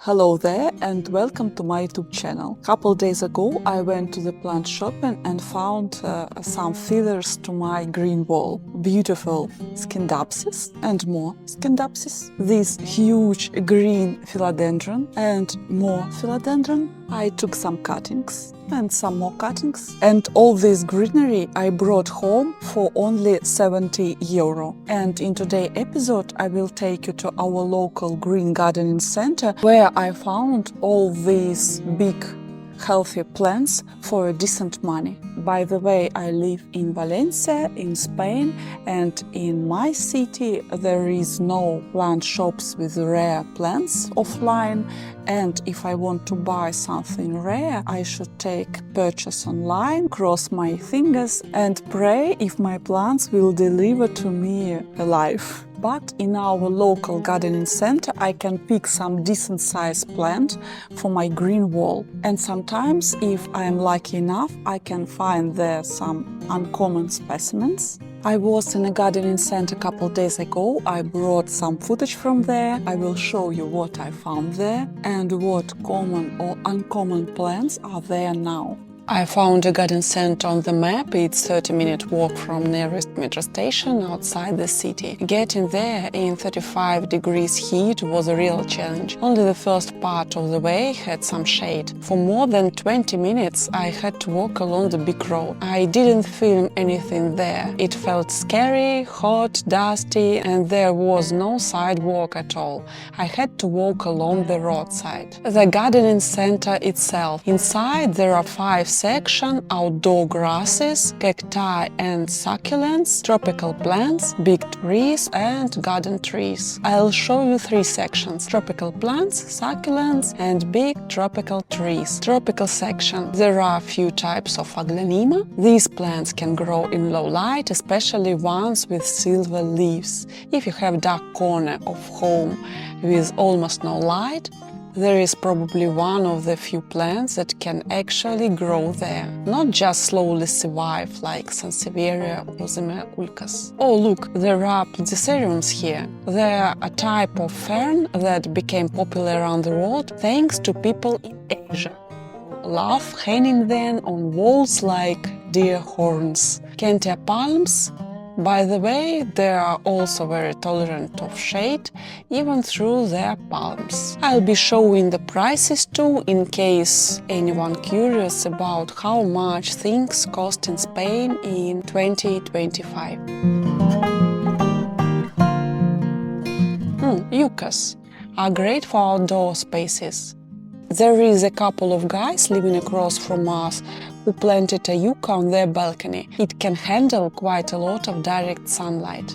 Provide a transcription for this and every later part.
Hello there and welcome to my YouTube channel. Couple days ago I went to the plant shop and found some fillers to my green wall. Beautiful Scindapsus and more Scindapsus. This huge green philodendron and more philodendron. I took some cuttings and some more cuttings. And all this greenery I brought home for only 70 euro. And in today's episode I will take you to our local green gardening center where I found all these big healthy plants for a decent money. By the way, I live in Valencia, in Spain, and in my city there is no plant shops with rare plants offline, and if I want to buy something rare, I should take purchase online, cross my fingers and pray if my plants will deliver to me alive. But in our local gardening center I can pick some decent sized plant for my green wall. And sometimes, if I am lucky enough, I can find there some uncommon specimens. I was in a gardening center a couple days ago. I brought some footage from there. I will show you what I found there and what common or uncommon plants are there now. I found a garden center on the map. It's 30-minute walk from nearest metro station outside the city. Getting there in 35 degrees heat was a real challenge. Only the first part of the way had some shade. For more than 20 minutes I had to walk along the big road. I didn't film anything there. It felt scary, hot, dusty, and there was no sidewalk at all. I had to walk along the roadside. The gardening center itself. Inside there are 5 section: outdoor grasses, cacti and succulents, tropical plants, big trees and garden trees. I'll show you 3 sections: tropical plants, succulents and big tropical trees. Tropical section. There are a few types of aglaonema. These plants can grow in low light, especially ones with silver leaves. If you have dark corner of home with almost no light, there is probably one of the few plants that can actually grow there, not just slowly survive like Sansevieria or Zimea ulcas. Oh look, there are Platyceriums here. They are a type of fern that became popular around the world thanks to people in Asia who love hanging them on walls like deer horns. Kentia palms, by the way, they are also very tolerant of shade, even through their palms. I'll be showing the prices too, in case anyone curious about how much things cost in Spain in 2025. Yuccas are great for outdoor spaces. There is a couple of guys living across from us who planted a yucca on their balcony. It can handle quite a lot of direct sunlight.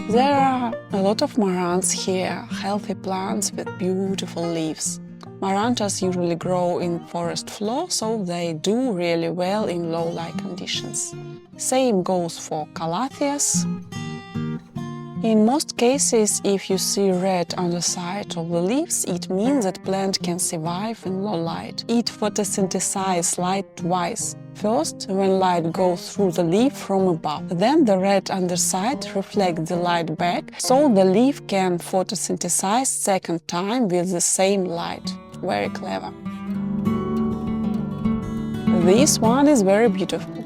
There are a lot of marans here, healthy plants with beautiful leaves. Marantas usually grow in forest floor, so they do really well in low light conditions. Same goes for Calatheas. In most cases, if you see red on the side of the leaves, it means that plant can survive in low light. It photosynthesizes light twice. First, when light goes through the leaf from above. Then the red underside reflects the light back, so the leaf can photosynthesize second time with the same light. Very clever. This one is very beautiful.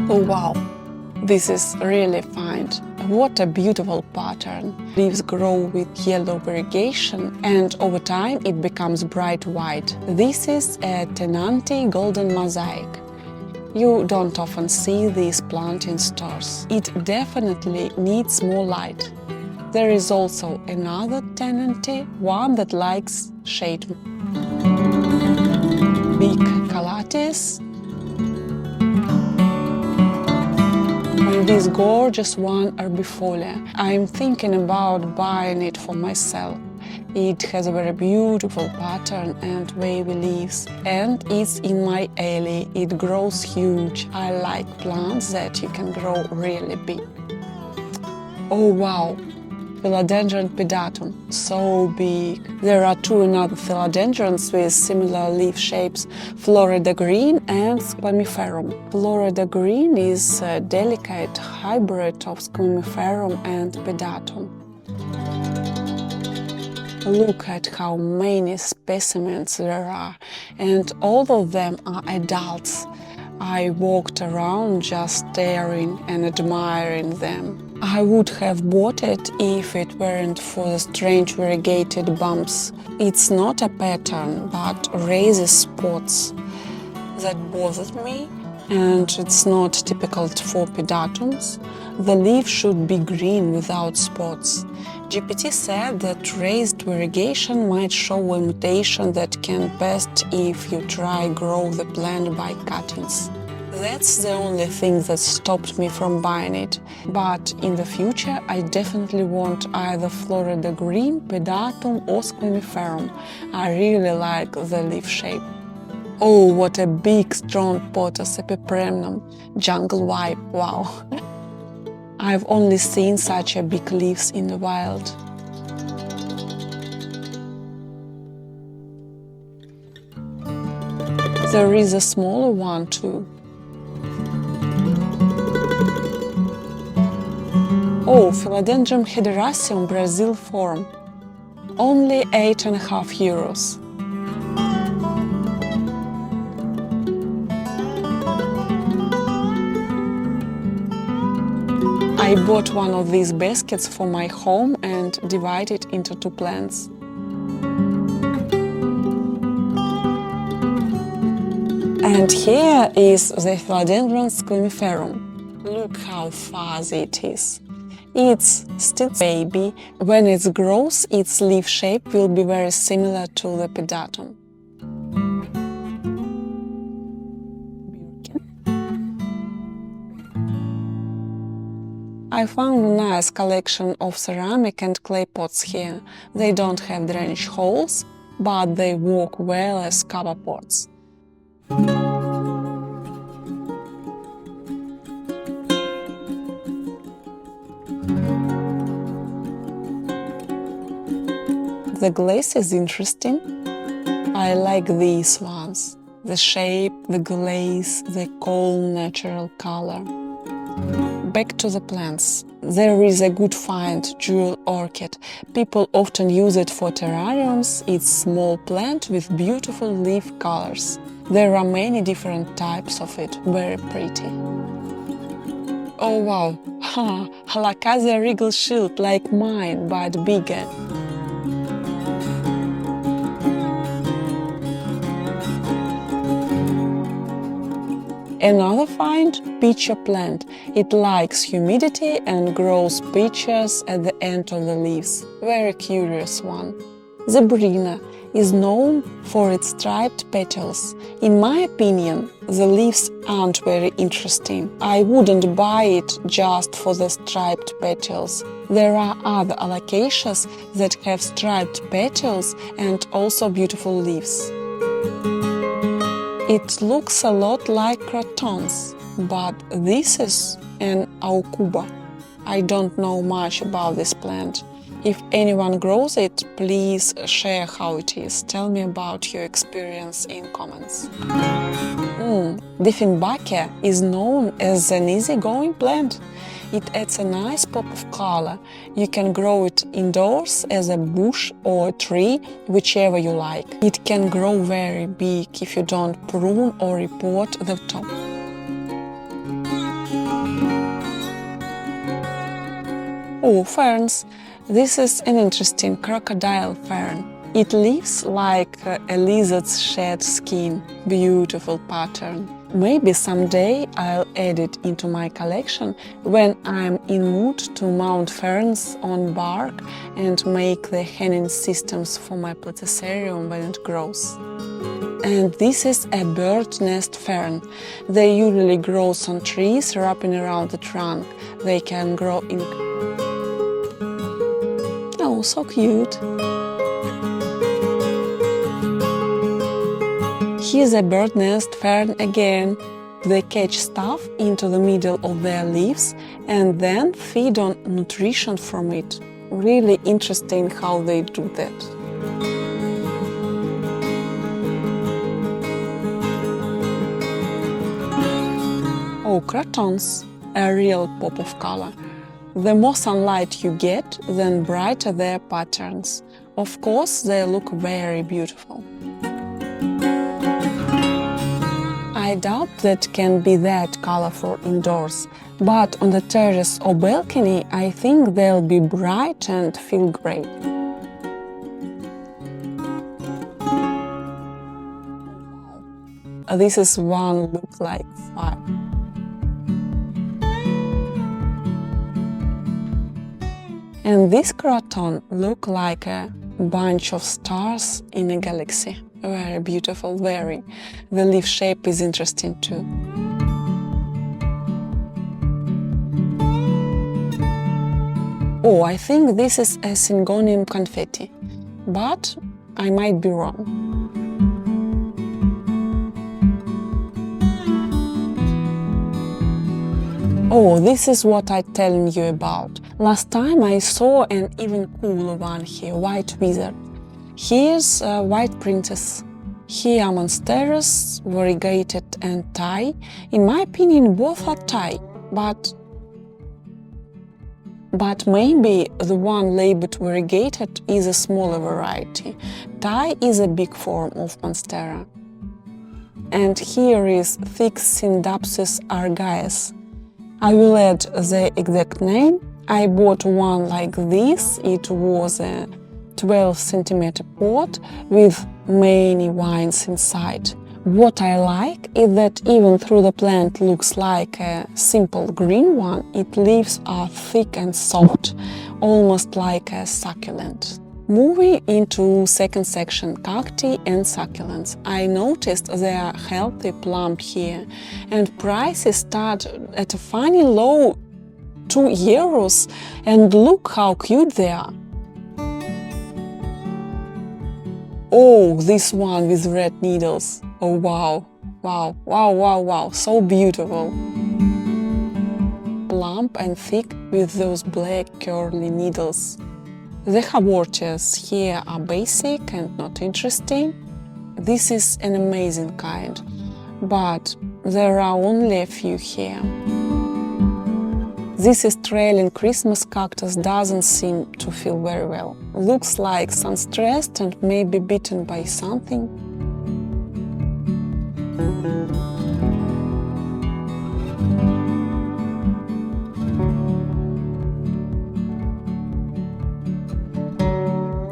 Oh wow! This is really fine. What a beautiful pattern. Leaves grow with yellow variegation and over time it becomes bright white. This is a Tenanti golden mosaic. You don't often see this plant in stores. It definitely needs more light. There is also another Tenanti, one that likes shade. Big Calatheas. And this gorgeous one, Herbifolia. I'm thinking about buying it for myself. It has a very beautiful pattern and wavy leaves, and it's in my alley. It grows huge. I like plants that you can grow really big. Oh wow! Philodendron pedatum, so big. There are two another philodendrons with similar leaf shapes, Florida green and Squamiferum. Florida green is a delicate hybrid of Squamiferum and pedatum. Look at how many specimens there are, and all of them are adults. I walked around just staring and admiring them. I would have bought it if it weren't for the strange variegated bumps. It's not a pattern, but raises spots. That bothered me, and it's not typical for pedatums. The leaf should be green without spots. GPT said that raised variegation might show a mutation that can best if you try grow the plant by cuttings. That's the only thing that stopped me from buying it, but in the future I definitely want either Florida green, pedatum or Squamiferum. I really like the leaf shape. Oh, what a big strong pothos epipremnum, jungle vibe, wow. I've only seen such a big leaves in the wild. There is a smaller one too. Oh, Philodendron hederaceum Brazil form. Only €8.50. I bought one of these baskets for my home and divided it into two plants. And here is the Philodendron Squamiferum. Look how fuzzy it is. It's still baby. When it grows, its leaf shape will be very similar to the pedatum. I found a nice collection of ceramic and clay pots here. They don't have drainage holes, but they work well as cover pots. The glaze is interesting. I like these ones. The shape, the glaze, the cool natural color. Back to the plants. There is a good find, jewel orchid. People often use it for terrariums. It's a small plant with beautiful leaf colors. There are many different types of it, very pretty. Oh wow, Halacasia regal shield like mine, but bigger. Another find, pitcher plant. It likes humidity and grows pitchers at the end of the leaves. Very curious one. Zebrina is known for its striped petals. In my opinion, the leaves aren't very interesting. I wouldn't buy it just for the striped petals. There are other alocasias that have striped petals and also beautiful leaves. It looks a lot like crotons, but this is an aucuba. I don't know much about this plant. If anyone grows it, please share how it is. Tell me about your experience in comments. Dieffenbachia is known as an easygoing plant. It adds a nice pop of color. You can grow it indoors as a bush or a tree, whichever you like. It can grow very big if you don't prune or repot the top. Oh, ferns! This is an interesting crocodile fern. It lives like a lizard's shed skin. Beautiful pattern. Maybe someday I'll add it into my collection when I'm in mood to mount ferns on bark and make the hanging systems for my platycerium when it grows. And this is a bird nest fern. They usually grow on trees wrapping around the trunk. They can grow in... Oh, so cute! Here's a bird nest fern again. They catch stuff into the middle of their leaves and then feed on nutrition from it. Really interesting how they do that. Oh, crotons, a real pop of color. The more sunlight you get, then brighter their patterns. Of course, they look very beautiful. I doubt that can be that colorful indoors, but on the terrace or balcony, I think they'll be bright and feel great. This is one look like fire. And this croton look like a bunch of stars in a galaxy. Very beautiful, very. The leaf shape is interesting too. Oh, I think this is a Syngonium confetti, but I might be wrong. Oh, this is what I'm telling you about. Last time I saw an even cooler one here, White Wizard. Here's a White Princess. Here are Monsteras, Variegated and Thai. In my opinion, both are Thai, but maybe the one labeled Variegated is a smaller variety. Thai is a big form of Monstera. And here is thick Scindapsus argyes. I will add the exact name. I bought one like this. It was a 12 centimeter pot with many vines inside. What I like is that even though the plant looks like a simple green one, its leaves are thick and soft, almost like a succulent. Moving into second section, cacti and succulents. I noticed they are healthy plump here, and prices start at a funny low €2, and look how cute they are. Oh, this one with red needles. Oh wow, wow, wow, wow, wow, so beautiful. Plump and thick with those black curly needles. The hawortias here are basic and not interesting. This is an amazing kind, but there are only a few here. This Australian Christmas cactus doesn't seem to feel very well. Looks like sun-stressed and maybe bitten by something.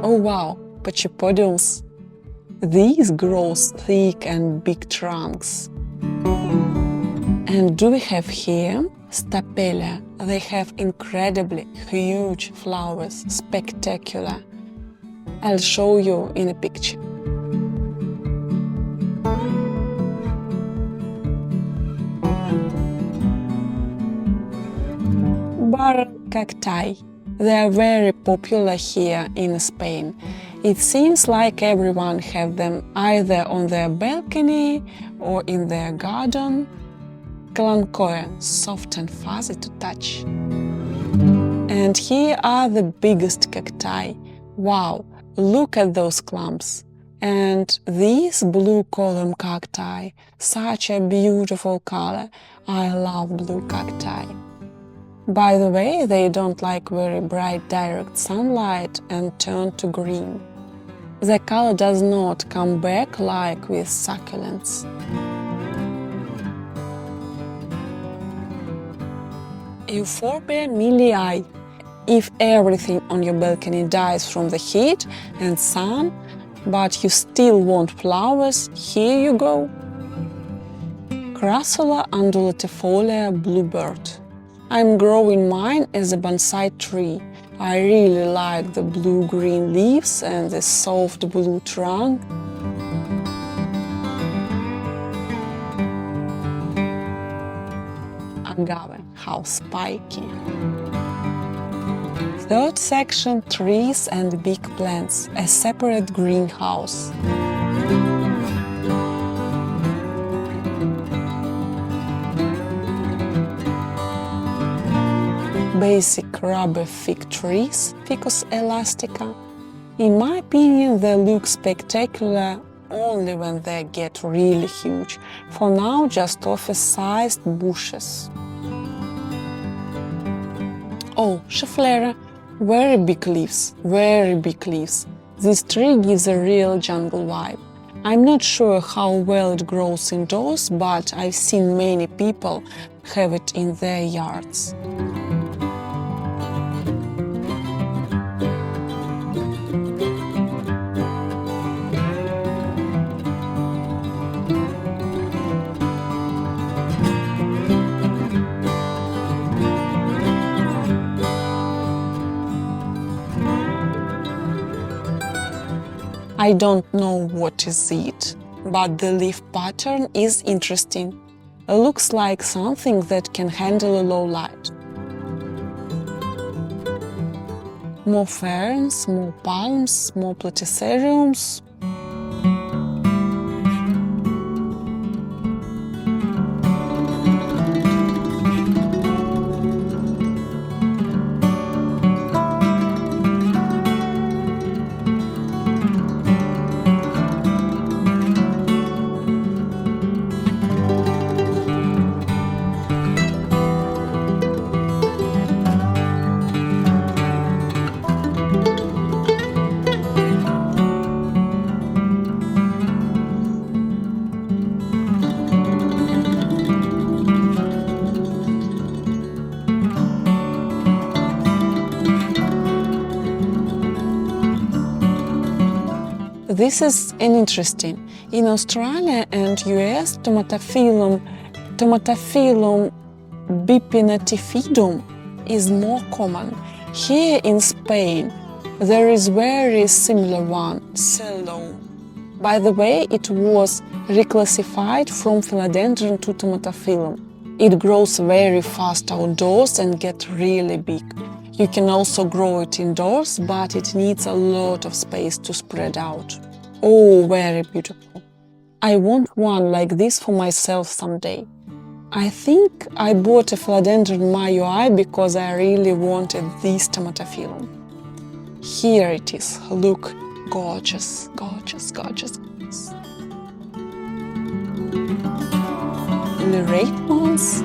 Oh wow, Pachypodiums. These grow thick and big trunks. And do we have here Stapelia? They have incredibly huge flowers, spectacular. I'll show you in a picture. Barrel cacti. They are very popular here in Spain. It seems like everyone have them either on their balcony or in their garden. Kalanchoe, soft and fuzzy to touch. And here are the biggest cacti. Wow, look at those clumps. And these blue column cacti, such a beautiful color. I love blue cacti. By the way, they don't like very bright direct sunlight and turn to green. The color does not come back like with succulents. Euphorbia millii. If everything on your balcony dies from the heat and sun, but you still want flowers, here you go. Crassula undulatifolia bluebird. I'm growing mine as a bonsai tree. I really like the blue-green leaves and the soft blue trunk. Agave, how spiky. Third section, trees and big plants, a separate greenhouse. basic rubber fig trees, Ficus elastica. In my opinion, they look spectacular only when they get really huge. For now, just office-sized bushes. Oh, Schefflera, very big leaves, very big leaves. This tree gives a real jungle vibe. I'm not sure how well it grows indoors, but I've seen many people have it in their yards. I don't know what is it, but the leaf pattern is interesting. It looks like something that can handle a low light. More ferns, more palms, more platyceriums. This is an interesting. In Australia and US, Tomatophyllum bipinnatifidum is more common. Here in Spain, there is very similar one, Cellum. By the way, it was reclassified from Philodendron to Tomatophyllum. It grows very fast outdoors and gets really big. You can also grow it indoors, but it needs a lot of space to spread out. Oh, very beautiful. I want one like this for myself someday. I think I bought a Philodendron mayoi because I really wanted this Tomatophyllum. Here it is. Look, gorgeous, gorgeous, gorgeous. Lyrate ones.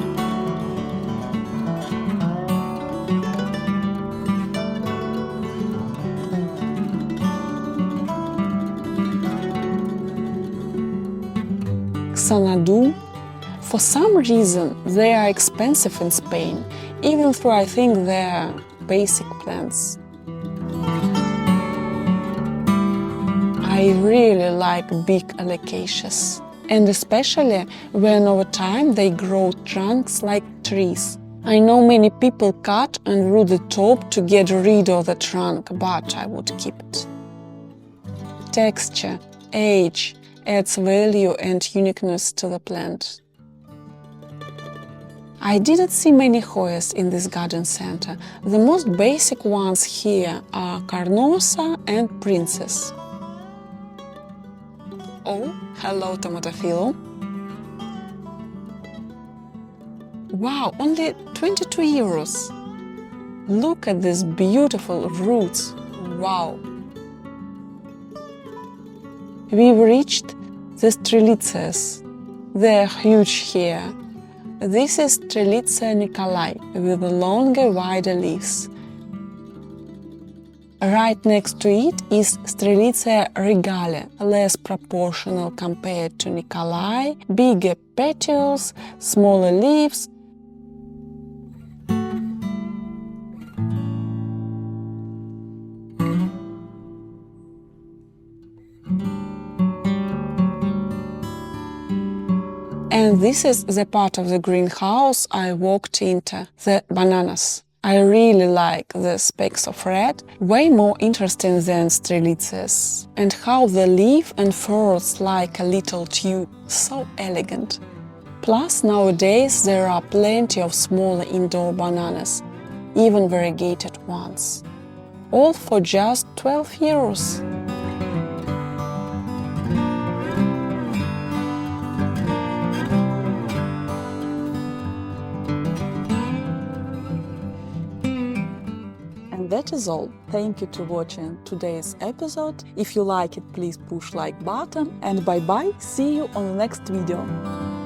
Xanadu. For some reason, they are expensive in Spain, even though I think they are basic plants. I really like big acacias, and especially when over time they grow trunks like trees. I know many people cut and root the top to get rid of the trunk, but I would keep it. Texture, age, adds value and uniqueness to the plant. I didn't see many Hoyas in this garden center. The most basic ones here are Carnosa and Princess. Oh, hello Tomatophyllum. Wow, only 22 euros. Look at these beautiful roots. Wow. We've reached the Strelitzias. They're huge here. This is Strelitzia Nicolai with longer, wider leaves. Right next to it is Strelitzia regale, less proportional compared to Nicolai, bigger petioles, smaller leaves. And this is the part of the greenhouse I walked into, the bananas. I really like the specks of red, way more interesting than Strelitzias, and how the leaf unfurls like a little tube, so elegant. Plus, nowadays there are plenty of smaller indoor bananas, even variegated ones. All for just 12 euros. And that is all. Thank you to watching today's episode. If you like it, please push like button, and bye bye. See you on the next video.